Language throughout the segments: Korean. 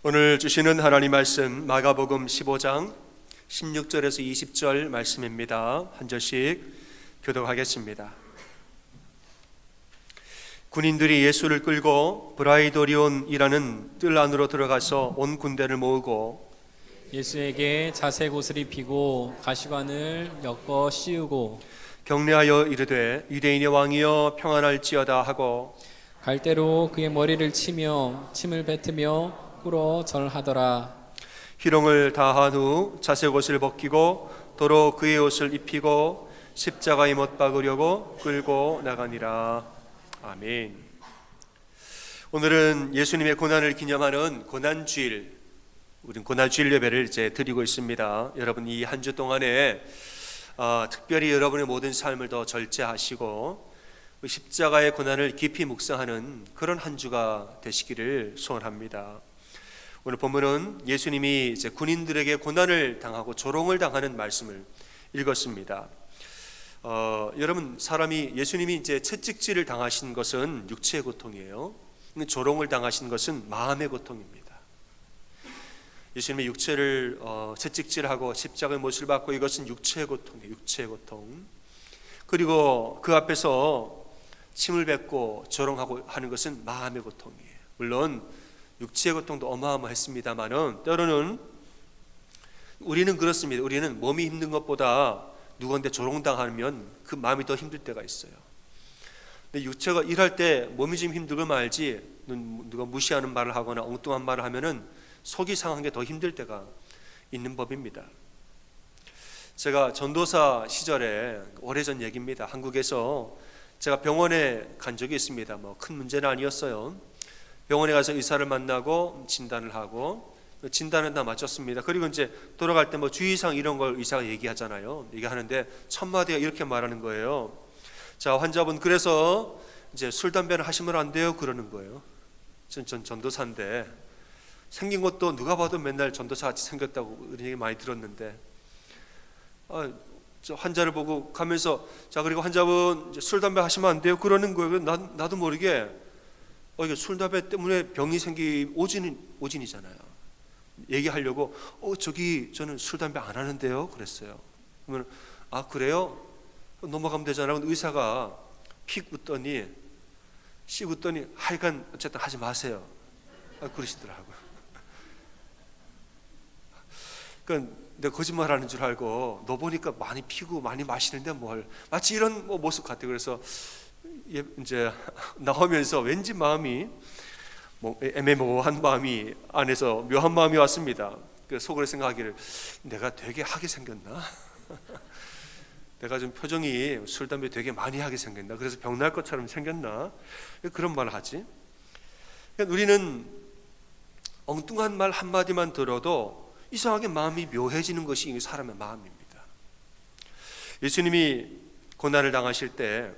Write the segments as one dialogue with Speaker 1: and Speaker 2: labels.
Speaker 1: 오늘 주시는 하나님 말씀 마가복음 15장 16절에서 20절 말씀입니다. 한 절씩 교독하겠습니다. 군인들이 예수를 끌고 브라이도리온이라는 뜰 안으로 들어가서 온 군대를 모으고
Speaker 2: 예수에게 자색 옷을 입히고 가시관을 엮어 씌우고
Speaker 1: 격려하여 이르되 유대인의 왕이여 평안할지어다 하고
Speaker 2: 갈대로 그의 머리를 치며 침을 뱉으며 꿇어 절하더라.
Speaker 1: 희롱을 다한 후 자색 옷을 벗기고 도로 그의 옷을 입히고 십자가에 못 박으려고 끌고 나가니라. 아멘. 오늘은 예수님의 고난을 기념하는 고난주일, 우리는 고난주일 예배를 이제 드리고 있습니다. 여러분 이 한 주 동안에 특별히 여러분의 모든 삶을 더 절제하시고 십자가의 고난을 깊이 묵상하는 그런 한 주가 되시기를 소원합니다. 오늘 본문은 예수님이 이제 군인들에게 고난을 당하고 조롱을 당하는 말씀을 읽었습니다. 여러분 예수님이 이제 채찍질을 당하신 것은 육체의 고통이에요. 조롱을 당하신 것은 마음의 고통입니다. 예수님의 육체를 채찍질하고 십자가의 못을 받고 이것은 육체의 고통이에요. 육체의 고통. 그리고 그 앞에서 침을 뱉고 조롱하고 하는 것은 마음의 고통이에요. 물론 육체의 고통도 어마어마했습니다만은 때로는 우리는 그렇습니다. 우리는 몸이 힘든 것보다 누구한테 조롱당하면 그 마음이 더 힘들 때가 있어요. 근데 육체가 일할 때 몸이 좀 힘들고 말지 누가 무시하는 말을 하거나 엉뚱한 말을 하면은 속이 상한 게 더 힘들 때가 있는 법입니다. 제가 전도사 시절에 오래전 얘기입니다. 한국에서 제가 병원에 간 적이 있습니다. 뭐 큰 문제는 아니었어요. 병원에 가서 의사를 만나고 진단을 하고 진단은 다 마쳤습니다. 그리고 이제 돌아갈 때 뭐 주의사항 이런 걸 의사가 얘기하잖아요. 얘기하는데 첫 마디가 이렇게 말하는 거예요. 자, 환자분 그래서 이제 술 담배는 하시면 안 돼요 그러는 거예요. 전 전도사인데 생긴 것도 누가 봐도 맨날 전도사 같이 생겼다고 이런 얘기 많이 들었는데 저 환자를 보고 가면서 자 그리고 환자분 이제 술 담배 하시면 안 돼요 그러는 거예요. 나도 모르게 이게 술 담배 때문에 병이 생기 오진이잖아요. 얘기하려고 저기 저는 술 담배 안 하는데요 그랬어요. 그러면 아 그래요? 넘어가면 되잖아요. 의사가 픽 웃더니 씩 웃더니 하여간 어쨌든 하지 마세요 그러시더라고요. 그러니까 내가 거짓말하는 줄 알고 너 보니까 많이 피고 많이 마시는데 뭘 마치 이런 모습 같아요. 그래서 이제 나오면서 왠지 마음이 애매모호한 마음이 안에서 묘한 마음이 왔습니다. 그래서 속으로 생각하기를 내가 되게 하게 생겼나? 내가 좀 표정이 술 담배 되게 많이 하게 생겼나? 그래서 병날 것처럼 생겼나? 그런 말을 하지. 그러니까 우리는 엉뚱한 말 한마디만 들어도 이상하게 마음이 묘해지는 것이 사람의 마음입니다. 예수님이 고난을 당하실 때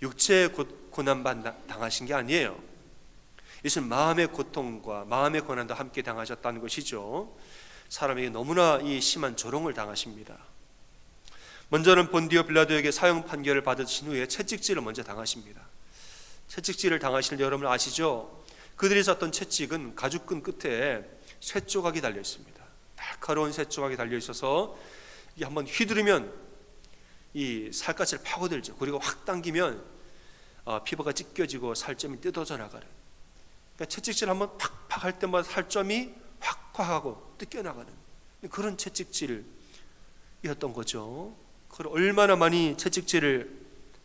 Speaker 1: 육체의 고난만 당하신 게 아니에요. 이것은 마음의 고통과 마음의 고난도 함께 당하셨다는 것이죠. 사람에게 너무나 이 심한 조롱을 당하십니다. 먼저는 본디오 빌라도에게 사형 판결을 받으신 후에 채찍질을 먼저 당하십니다. 채찍질을 당하실 여러분 아시죠? 그들이 썼던 채찍은 가죽끈 끝에 쇠조각이 달려 있습니다. 날카로운 쇠조각이 달려 있어서 이게 한번 휘두르면 이 살갗을 파고들죠. 그리고 확 당기면 피부가 찢겨지고 살점이 뜯어져 나가는. 그러니까 채찍질 한번 팍팍 할 때마다 살점이 확하고 뜯겨나가는 그런 채찍질이었던 거죠. 그걸 얼마나 많이 채찍질을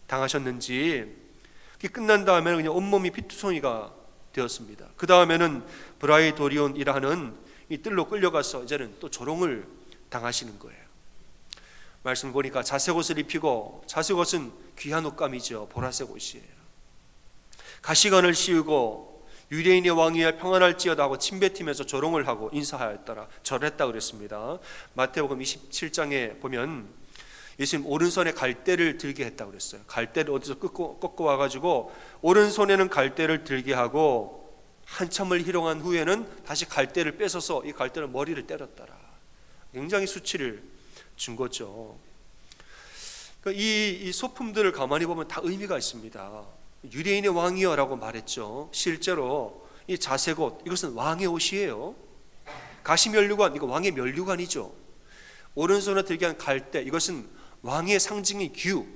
Speaker 1: 당하셨는지. 그게 끝난 다음에는 그냥 온몸이 피투성이가 되었습니다. 그 다음에는 브라이도리온이라 하는 이 뜰로 끌려가서 이제는 또 조롱을 당하시는 거예요. 말씀 보니까 자색 옷을 입히고, 자색 옷은 귀한 옷감이죠. 보라색 옷이에요. 가시관을 씌우고 유대인의 왕이여 평안할지어다 하고 침뱉으면서 조롱을 하고 인사하였더라. 절했다 그랬습니다. 마태복음 27장에 보면 예수님 오른손에 갈대를 들게 했다고 그랬어요. 갈대를 어디서 꺾어 와가지고 오른손에는 갈대를 들게 하고 한참을 희롱한 후에는 다시 갈대를 뺏어서 이 갈대로 머리를 때렸더라. 굉장히 수치를 준 거죠. 그러니까 이 소품들을 가만히 보면 다 의미가 있습니다. 유대인의 왕이여라고 말했죠. 실제로 이 자색 옷, 이것은 왕의 옷이에요. 가시면류관, 이거 왕의 면류관이죠. 오른손에 들게 한 갈대, 이것은 왕의 상징인 규,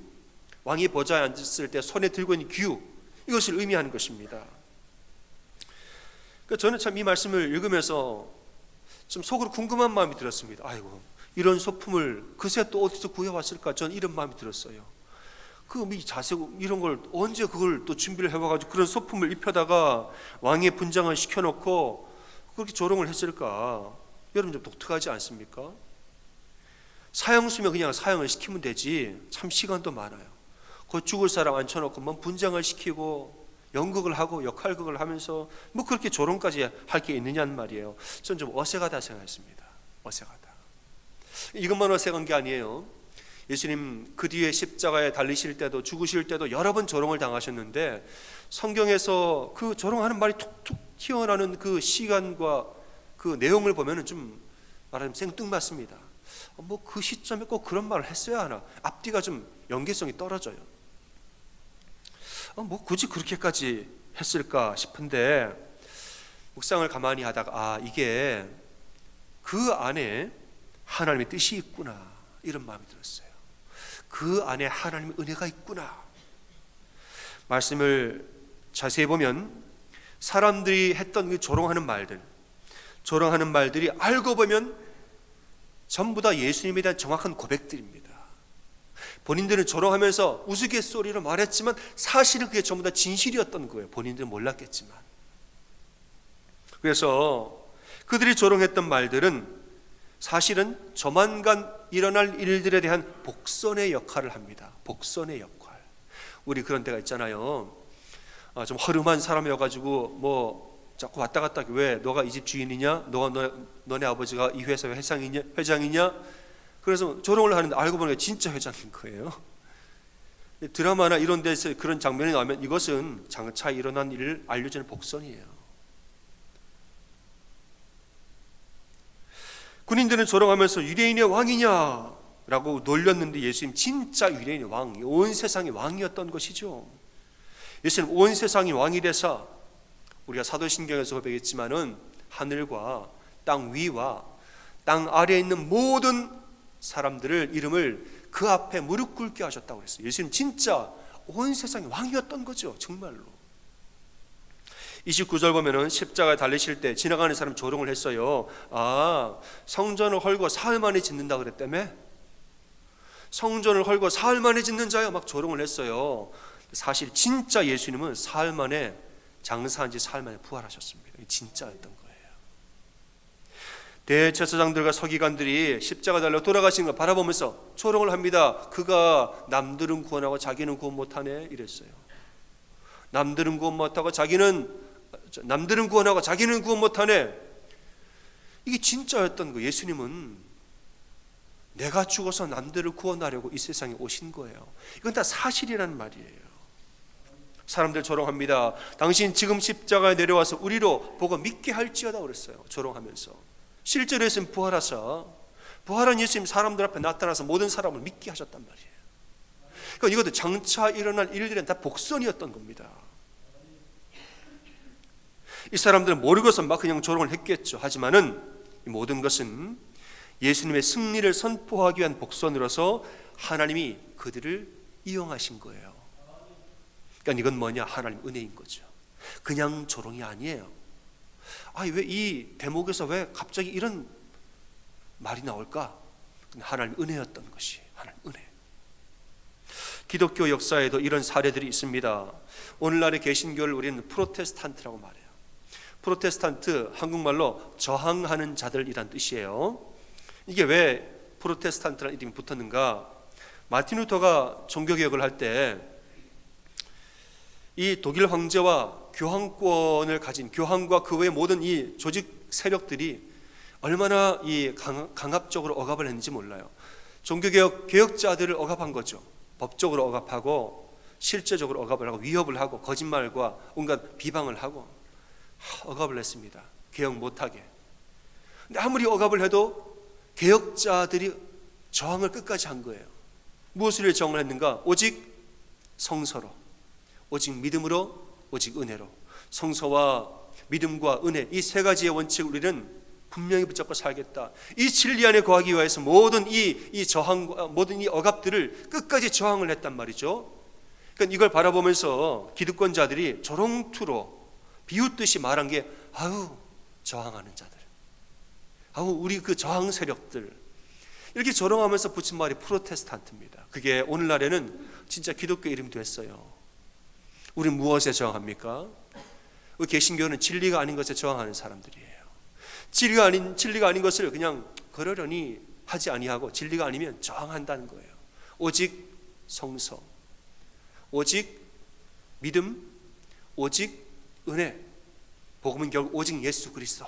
Speaker 1: 왕이 보좌에 앉았을 때 손에 들고 있는 규, 이것을 의미하는 것입니다. 그러니까 저는 참 이 말씀을 읽으면서 좀 속으로 궁금한 마음이 들었습니다. 아이고, 이런 소품을 그새 또 어디서 구해왔을까? 저는 이런 마음이 들었어요. 이 자세, 이런 걸 언제 그걸 또 준비를 해와가지고 그런 소품을 입혀다가 왕의 분장을 시켜놓고 그렇게 조롱을 했을까? 여러분 좀 독특하지 않습니까? 사형수면 그냥 사형을 시키면 되지, 참 시간도 많아요. 그 죽을 사람 앉혀놓고 뭐 분장을 시키고 연극을 하고 역할극을 하면서 뭐 그렇게 조롱까지 할 게 있느냐는 말이에요. 저는 좀 어색하다 생각했습니다. 어색하다. 이것만 어색한 게 아니에요. 예수님 그 뒤에 십자가에 달리실 때도 죽으실 때도 여러 번 조롱을 당하셨는데 성경에서 그 조롱하는 말이 툭툭 튀어나오는 그 시간과 그 내용을 보면은 좀 말하자면 생뚱맞습니다. 뭐 그 시점에 꼭 그런 말을 했어야 하나? 앞뒤가 좀 연계성이 떨어져요. 뭐 굳이 그렇게까지 했을까 싶은데 묵상을 가만히 하다가 이게 그 안에 하나님의 뜻이 있구나, 이런 마음이 들었어요. 그 안에 하나님의 은혜가 있구나. 말씀을 자세히 보면 사람들이 했던 그 조롱하는 말들이 알고 보면 전부 다 예수님에 대한 정확한 고백들입니다. 본인들은 조롱하면서 우스갯소리로 말했지만 사실은 그게 전부 다 진실이었던 거예요. 본인들은 몰랐겠지만. 그래서 그들이 조롱했던 말들은 사실은 조만간 일어날 일들에 대한 복선의 역할을 합니다. 복선의 역할. 우리 그런 때가 있잖아요. 좀 허름한 사람이어가지고 뭐 자꾸 왔다 갔다, 왜 너가 이 집 주인이냐? 너네 아버지가 이 회사의 회장이냐? 그래서 조롱을 하는데 알고 보니까 진짜 회장인 거예요. 드라마나 이런 데서 그런 장면이 나오면 이것은 장차 일어난 일을 알려주는 복선이에요. 군인들은 조롱하면서 유대인의 왕이냐라고 놀렸는데 예수님 진짜 유대인의 왕, 온 세상의 왕이었던 것이죠. 예수님 온 세상이 왕이 되사 우리가 사도신경에서 고백했지만은 하늘과 땅 위와 땅 아래에 있는 모든 사람들을 이름을 그 앞에 무릎 꿇게 하셨다고 그랬어요. 예수님 진짜 온 세상의 왕이었던 거죠. 정말로. 29절 보면은 십자가에 달리실 때 지나가는 사람 조롱을 했어요. 성전을 헐고 사흘 만에 짓는다 그랬다며? 성전을 헐고 사흘 만에 짓는 자요, 막 조롱을 했어요. 사실 진짜 예수님은 사흘 만에, 장사한 지 사흘 만에 부활하셨습니다. 이게 진짜였던 거예요. 대제사장들과 서기관들이 십자가 달려 돌아가신 걸 바라보면서 조롱을 합니다. 그가 남들은 구원하고 자기는 구원 못하네, 이랬어요. 남들은 구원하고 자기는 구원 못하네. 이게 진짜였던 거예요. 예수님은 내가 죽어서 남들을 구원하려고 이 세상에 오신 거예요. 이건 다 사실이라는 말이에요. 사람들 조롱합니다. 당신 지금 십자가에 내려와서 우리로 보고 믿게 할지어다 그랬어요. 조롱하면서. 실제로 예수님 부활한 예수님 사람들 앞에 나타나서 모든 사람을 믿게 하셨단 말이에요. 그러니까 이것도 장차 일어날 일들은 다 복선이었던 겁니다. 이 사람들은 모르고서 막 그냥 조롱을 했겠죠. 하지만은 이 모든 것은 예수님의 승리를 선포하기 위한 복선으로서 하나님이 그들을 이용하신 거예요. 그러니까 이건 뭐냐? 하나님 은혜인 거죠. 그냥 조롱이 아니에요. 왜 이 대목에서 왜 갑자기 이런 말이 나올까? 하나님 은혜였던 것이, 하나님 은혜. 기독교 역사에도 이런 사례들이 있습니다. 오늘날의 개신교를 우리는 프로테스탄트라고 말해요. 프로테스탄트, 한국말로 저항하는 자들이란 뜻이에요. 이게 왜 프로테스탄트라는 이름이 붙었는가? 마틴 루터가 종교개혁을 할 때 이 독일 황제와 교황권을 가진 교황과 그 외의 모든 이 조직 세력들이 얼마나 이 강압적으로 억압을 했는지 몰라요. 종교개혁자들을 억압한 거죠. 법적으로 억압하고 실제적으로 억압을 하고 위협을 하고 거짓말과 온갖 비방을 하고 억압을 했습니다. 개혁 못하게. 근데 아무리 억압을 해도 개혁자들이 저항을 끝까지 한 거예요. 무엇을 저항을 했는가? 오직 성서로, 오직 믿음으로, 오직 은혜로. 성서와 믿음과 은혜, 이 세 가지의 원칙을 우리는 분명히 붙잡고 살겠다. 이 진리 안에 거하기 위해서 모든 이 저항, 모든 이 억압들을 끝까지 저항을 했단 말이죠. 그러니까 이걸 바라보면서 기득권자들이 조롱투로 비웃듯이 말한 게 아유 저항하는 자들, 아우 우리 그 저항 세력들, 이렇게 조롱하면서 붙인 말이 프로테스탄트입니다. 그게 오늘날에는 진짜 기독교 이름이 됐어요. 우리 무엇에 저항합니까? 우리 개신교는 진리가 아닌 것에 저항하는 사람들이에요. 진리가 아닌 것을 그냥 그러려니 하지 아니하고 진리가 아니면 저항한다는 거예요. 오직 성성, 오직 믿음, 오직 은혜, 복음은 결국 오직 예수 그리스도,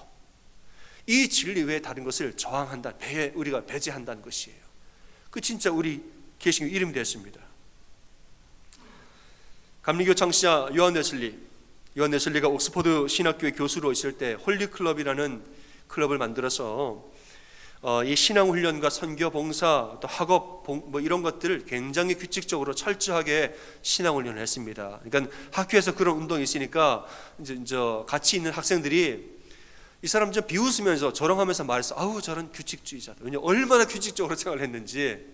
Speaker 1: 이 진리 외에 다른 것을 저항한다, 우리가 배제한다는 것이에요. 그 진짜 우리 개신교 이름이 됐습니다. 감리교 창시자 요한 웨슬리가 옥스퍼드 신학교의 교수로 있을 때 홀리클럽이라는 클럽을 만들어서 이 신앙훈련과 선교 봉사, 또 학업 뭐 이런 것들을 굉장히 규칙적으로 철저하게 신앙훈련을 했습니다. 그러니까 학교에서 그런 운동이 있으니까 이제 같이 있는 학생들이 이 사람 좀 비웃으면서 조롱하면서 말해서 아우 저런 규칙주의자들, 왜냐면 얼마나 규칙적으로 생활을 했는지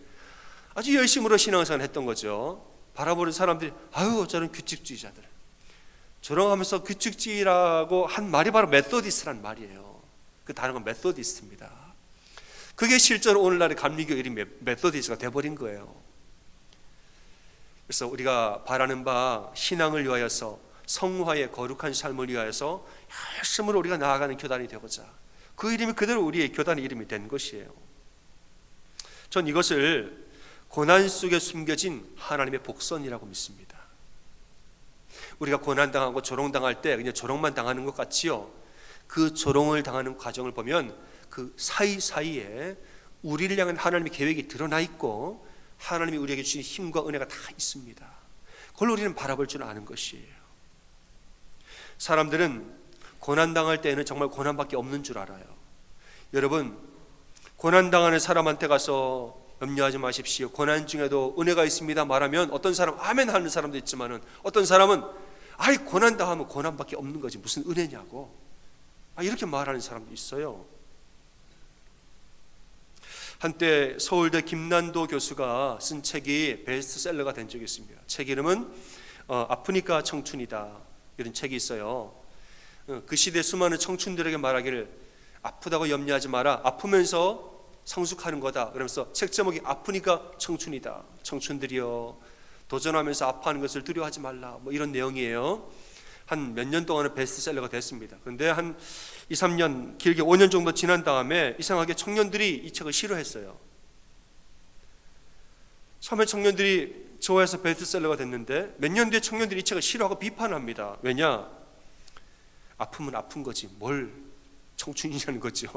Speaker 1: 아주 열심으로 신앙생활을 했던 거죠. 바라보는 사람들이 아유 저런 규칙주의자들, 조롱하면서 규칙주의라고 한 말이 바로 메소디스란 말이에요. 그 단어가 메소디스트입니다. 그게 실제로 오늘날의 감리교 이름이 메소디스트가 돼버린 거예요. 그래서 우리가 바라는 바 신앙을 위하여서, 성화의 거룩한 삶을 위하여서 열심으로 우리가 나아가는 교단이 되고자, 그 이름이 그대로 우리의 교단의 이름이 된 것이에요. 전 이것을 고난 속에 숨겨진 하나님의 복선이라고 믿습니다. 우리가 고난당하고 조롱당할 때 그냥 조롱만 당하는 것 같지요. 그 조롱을 당하는 과정을 보면 그 사이사이에 우리를 향한 하나님의 계획이 드러나 있고 하나님이 우리에게 주신 힘과 은혜가 다 있습니다. 그걸 우리는 바라볼 줄 아는 것이에요. 사람들은 고난당할 때에는 정말 고난밖에 없는 줄 알아요. 여러분, 고난당하는 사람한테 가서 염려하지 마십시오, 고난 중에도 은혜가 있습니다 말하면 어떤 사람 아멘 하는 사람도 있지만은 어떤 사람은 아이 고난당하면 고난밖에 없는 거지 무슨 은혜냐고 이렇게 말하는 사람도 있어요. 한때 서울대 김난도 교수가 쓴 책이 베스트셀러가 된 적이 있습니다. 책 이름은 아프니까 청춘이다, 이런 책이 있어요. 그 시대 수많은 청춘들에게 말하기를 아프다고 염려하지 마라, 아프면서 성숙하는 거다. 그러면서 책 제목이 아프니까 청춘이다, 청춘들이여 도전하면서 아파하는 것을 두려워하지 말라, 뭐 이런 내용이에요. 한 몇 년 동안은 베스트셀러가 됐습니다. 그런데 한 2, 3년, 길게 5년 정도 지난 다음에 이상하게 청년들이 이 책을 싫어했어요. 처음에 청년들이 좋아해서 베스트셀러가 됐는데 몇 년 뒤에 청년들이 이 책을 싫어하고 비판합니다. 왜냐? 아프면 아픈 거지 뭘 청춘이냐는 거죠.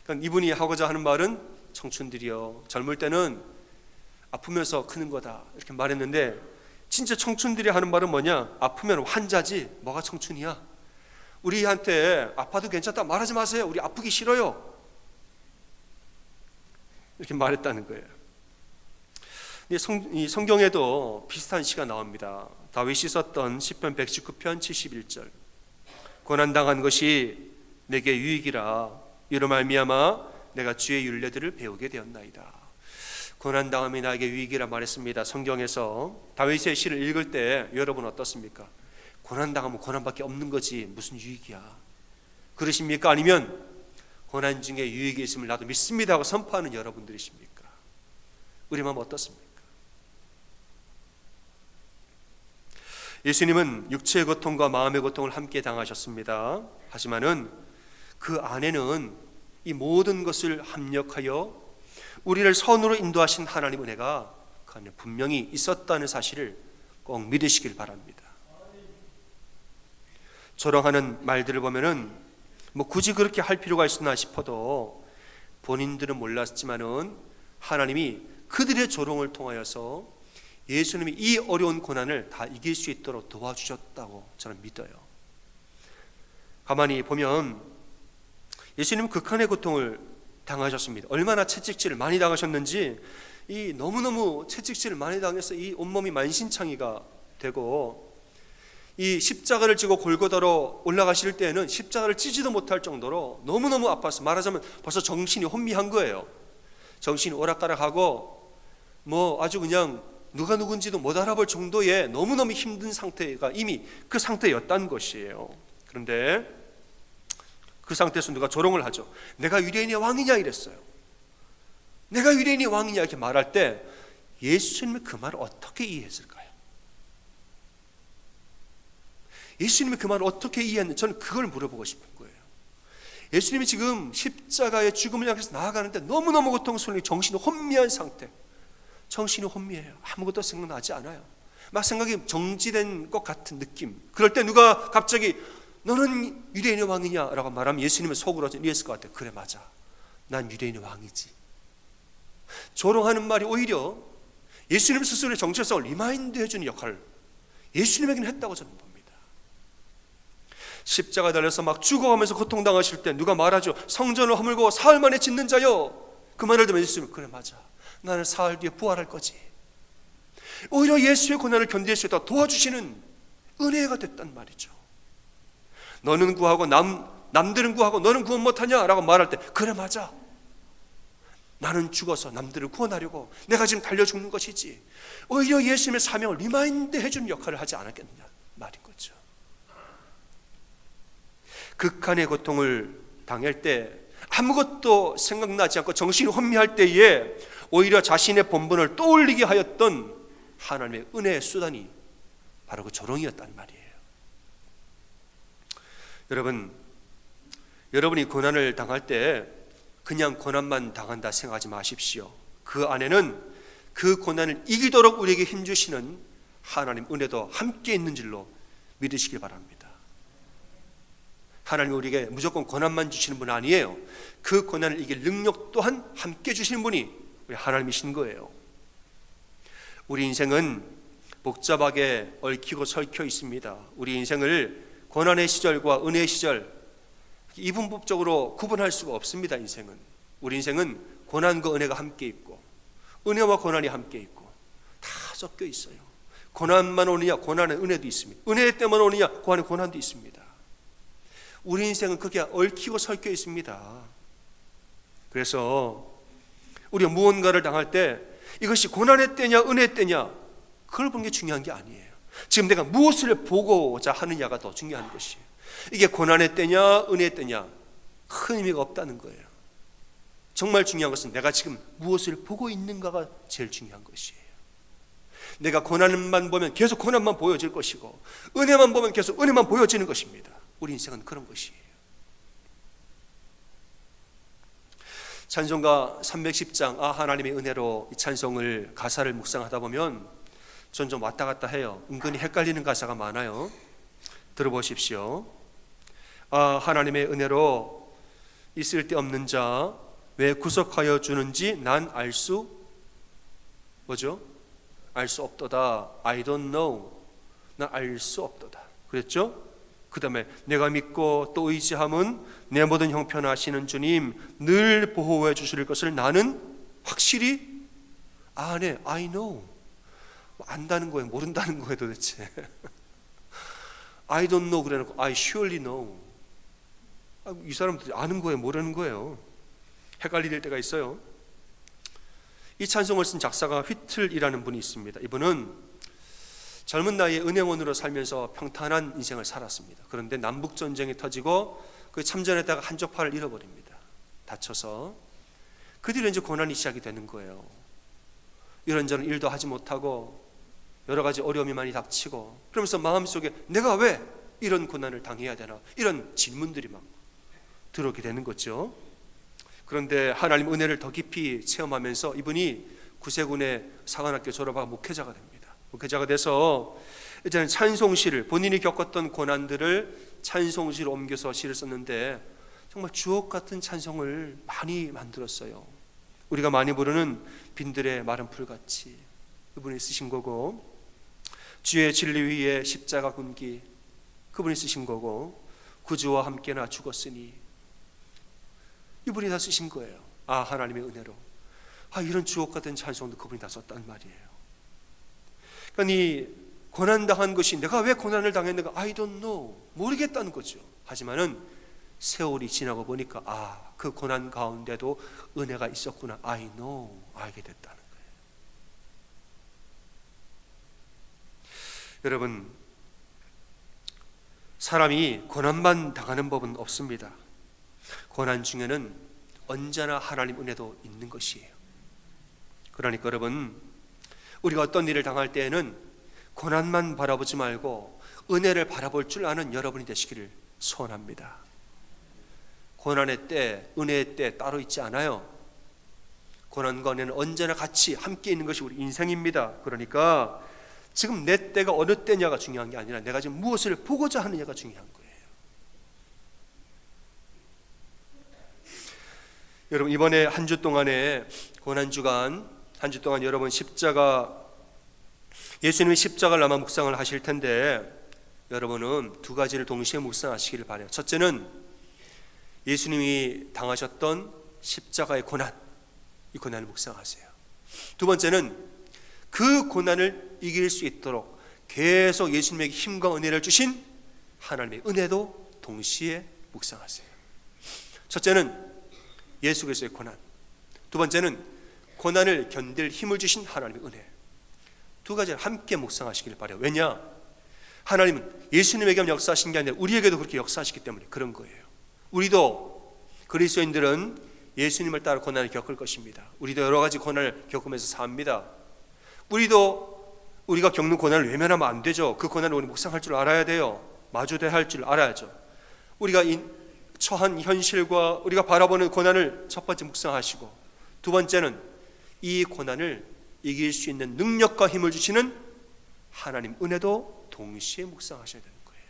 Speaker 1: 그러니까 이분이 하고자 하는 말은 청춘들이여 젊을 때는 아프면서 크는 거다, 이렇게 말했는데 진짜 청춘들이 하는 말은 뭐냐? 아프면 환자지 뭐가 청춘이야, 우리한테 아파도 괜찮다 말하지 마세요, 우리 아프기 싫어요, 이렇게 말했다는 거예요. 이 성경에도 비슷한 시가 나옵니다. 다윗이 썼던 시편 119편 71절, 고난당한 것이 내게 유익이라, 이로 말미암아 내가 주의 율례들을 배우게 되었나이다. 고난당함이 나에게 유익이라 말했습니다. 성경에서 다윗의 시를 읽을 때 여러분 어떻습니까? 고난당하면 고난밖에 없는 거지 무슨 유익이야, 그러십니까? 아니면 고난 중에 유익이 있음을 나도 믿습니다 하고 선포하는 여러분들이십니까? 우리 마음 어떻습니까? 예수님은 육체의 고통과 마음의 고통을 함께 당하셨습니다. 하지만은 그 안에는 이 모든 것을 합력하여 우리를 선으로 인도하신 하나님 은혜가 그 안에 분명히 있었다는 사실을 꼭 믿으시길 바랍니다. 조롱하는 말들을 보면은 뭐 굳이 그렇게 할 필요가 있었나 싶어도 본인들은 몰랐지만은 하나님이 그들의 조롱을 통하여서 예수님이 이 어려운 고난을 다 이길 수 있도록 도와주셨다고 저는 믿어요. 가만히 보면 예수님은 극한의 고통을 당하셨습니다. 얼마나 채찍질을 많이 당하셨는지, 이 너무너무 채찍질을 많이 당해서 이 온몸이 만신창이가 되고 이 십자가를 지고 골고다로 올라가실 때에는 십자가를 찌지도 못할 정도로 너무너무 아파서 말하자면 벌써 정신이 혼미한 거예요. 정신이 오락가락하고 뭐 아주 그냥 누가 누군지도 못 알아볼 정도의 너무너무 힘든 상태가 이미 그 상태였다는 것이에요. 그런데 그 상태에서 누가 조롱을 하죠. 내가 유대인의 왕이냐 이랬어요. 내가 유대인의 왕이냐 이렇게 말할 때 예수님이 그 말을 어떻게 이해했을까요? 예수님이 그 말을 어떻게 이해했는지 저는 그걸 물어보고 싶은 거예요. 예수님이 지금 십자가의 죽음을 향해서 나아가는데 너무너무 고통스러운 정신이 혼미한 상태. 정신이 혼미해요. 아무것도 생각나지 않아요. 막 생각이 정지된 것 같은 느낌. 그럴 때 누가 갑자기 너는 유대인의 왕이냐라고 말하면 예수님은 속으로 이랬을 것 같아요. 그래 맞아. 난 유대인의 왕이지. 조롱하는 말이 오히려 예수님 스스로의 정체성을 리마인드 해주는 역할을 예수님에게는 했다고 저는 봅니다. 십자가 달려서 막 죽어가면서 고통당하실 때 누가 말하죠. 성전을 허물고 사흘 만에 짓는 자여. 그 말을 들으면 예수님은 그래 맞아. 나는 사흘 뒤에 부활할 거지. 오히려 예수의 고난을 견딜 수 있도록 도와주시는 은혜가 됐단 말이죠. 너는 구하고 남들은 구하고 너는 구원 못하냐 라고 말할 때 그래 맞아. 나는 죽어서 남들을 구원하려고 내가 지금 달려 죽는 것이지. 오히려 예수님의 사명을 리마인드 해주는 역할을 하지 않았겠느냐 말인 거죠. 극한의 고통을 당할 때 아무것도 생각나지 않고 정신이 혼미할 때에 오히려 자신의 본분을 떠올리게 하였던 하나님의 은혜의 수단이 바로 그 조롱이었단 말이에요. 여러분이 고난을 당할 때 그냥 고난만 당한다 생각하지 마십시오. 그 안에는 그 고난을 이기도록 우리에게 힘주시는 하나님 은혜도 함께 있는 줄로 믿으시기 바랍니다. 하나님이 우리에게 무조건 고난만 주시는 분 아니에요. 그 고난을 이길 능력 또한 함께 주시는 분이 우리 하나님이신 거예요. 우리 인생은 복잡하게 얽히고 설켜 있습니다. 우리 인생을 고난의 시절과 은혜의 시절 이분법적으로 구분할 수가 없습니다. 인생은 우리 인생은 고난과 은혜가 함께 있고 은혜와 고난이 함께 있고 다 섞여 있어요. 고난만 오느냐 고난의 은혜도 있습니다. 은혜 때만 오느냐 고난도 있습니다. 우리 인생은 그게 얽히고 설켜 있습니다. 그래서 우리가 무언가를 당할 때 이것이 고난의 때냐 은혜의 때냐 그걸 보는 게 중요한 게 아니에요. 지금 내가 무엇을 보고자 하느냐가 더 중요한 것이에요. 이게 고난의 때냐 은혜의 때냐 큰 의미가 없다는 거예요. 정말 중요한 것은 내가 지금 무엇을 보고 있는가가 제일 중요한 것이에요. 내가 고난만 보면 계속 고난만 보여질 것이고 은혜만 보면 계속 은혜만 보여지는 것입니다. 우리 인생은 그런 것이에요. 찬송가 310장 하나님의 은혜로 이 찬송을 가사를 묵상하다 보면 전 좀 왔다 갔다 해요. 은근히 헷갈리는 가사가 많아요. 들어보십시오. 하나님의 은혜로 있을 데 없는 자 왜 구속하여 주는지 난 알 수 없도다. I don't know. 난 알 수 없도다. 그랬죠? 그 다음에 내가 믿고 또 의지함은 내 모든 형편을 아시는 주님 늘 보호해 주실 것을 나는 확실히 아네. I know. 안다는 거예요? 모른다는 거예요 도대체? I don't know 그래놓고 I surely know. 이 사람들이 아는 거예요? 모르는 거예요? 헷갈릴 때가 있어요. 이 찬송을 쓴 작사가 휘틀이라는 분이 있습니다. 이분은 젊은 나이에 은행원으로 살면서 평탄한 인생을 살았습니다. 그런데 남북전쟁이 터지고 그 참전했다가 한쪽 팔을 잃어버립니다. 다쳐서 그 뒤로 이제 고난이 시작이 되는 거예요. 이런저런 일도 하지 못하고 여러 가지 어려움이 많이 닥치고 그러면서 마음속에 내가 왜 이런 고난을 당해야 되나 이런 질문들이 막 들어오게 되는 거죠. 그런데 하나님 은혜를 더 깊이 체험하면서 이분이 구세군의 사관학교 졸업하고 목회자가 됩니다. 목회자가 돼서 이제는 찬송시를 본인이 겪었던 고난들을 찬송시로 옮겨서 시를 썼는데 정말 주옥 같은 찬송을 많이 만들었어요. 우리가 많이 부르는 빈들의 마른 풀같이 그분이 쓰신 거고 주의 진리 위에 십자가 군기 그분이 쓰신 거고 구주와 함께 나 죽었으니 이분이 다 쓰신 거예요. 하나님의 은혜로 이런 주옥 같은 찬송도 그분이 다 썼단 말이에요. 그러니까 이 고난당한 것이 내가 왜 고난을 당했는가? I don't know. 모르겠다는 거죠. 하지만은 세월이 지나고 보니까 그 고난 가운데도 은혜가 있었구나. I know. 알게 됐다는 거예요. 여러분, 사람이 고난만 당하는 법은 없습니다. 고난 중에는 언제나 하나님 은혜도 있는 것이에요. 그러니까 여러분, 우리가 어떤 일을 당할 때에는 고난만 바라보지 말고 은혜를 바라볼 줄 아는 여러분이 되시기를 소원합니다. 고난의 때, 은혜의 때 따로 있지 않아요. 고난과 은혜는 언제나 같이 함께 있는 것이 우리 인생입니다. 그러니까 지금 내 때가 어느 때냐가 중요한 게 아니라 내가 지금 무엇을 보고자 하느냐가 중요한 거예요. 여러분, 이번에 한 주 동안에 고난주간 한 주 동안 여러분 예수님이 십자가를 아마 묵상을 하실 텐데 여러분은 두 가지를 동시에 묵상하시기를 바라요. 첫째는 예수님이 당하셨던 십자가의 고난, 이 고난을 묵상하세요. 두 번째는 그 고난을 이길 수 있도록 계속 예수님에게 힘과 은혜를 주신 하나님의 은혜도 동시에 묵상하세요. 첫째는 예수 그리스도의 고난, 두 번째는 고난을 견딜 힘을 주신 하나님의 은혜. 두 가지를 함께 묵상하시기를 바라요. 왜냐? 하나님은 예수님에게만 역사하신 게 아니라 우리에게도 그렇게 역사하시기 때문에 그런 거예요. 우리도 그리스도인들은 예수님을 따라 고난을 겪을 것입니다. 우리도 여러 가지 고난을 겪으면서 삽니다. 우리가 겪는 고난을 외면하면 안 되죠. 그 고난을 우리 묵상할 줄 알아야 돼요. 마주대할 할 줄 알아야죠. 우리가 처한 현실과 우리가 바라보는 고난을 첫 번째 묵상하시고, 두 번째는 이 고난을 이길 수 있는 능력과 힘을 주시는 하나님 은혜도 동시에 묵상하셔야 되는 거예요.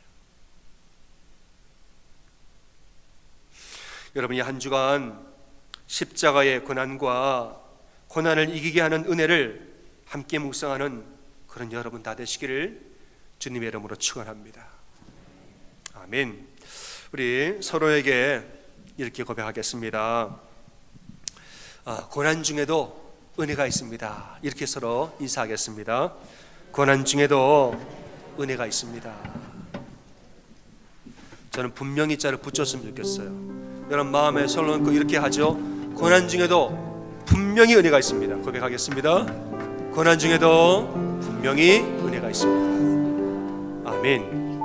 Speaker 1: 여러분, 이 한 주간 십자가의 고난과 고난을 이기게 하는 은혜를 함께 묵상하는 그런 여러분 다 되시기를 주님의 이름으로 축원합니다. 아멘. 우리 서로에게 이렇게 고백하겠습니다. 고난 중에도 은혜가 있습니다. 이렇게 서로 인사하겠습니다. 고난 중에도 은혜가 있습니다. 저는 분명히 자를 붙였으면 좋겠어요. 여러분 마음에 손을 얹고 이렇게 하죠. 고난 중에도 분명히 은혜가 있습니다. 고백하겠습니다. 고난 중에도 분명히 은혜가 있습니다. 아멘.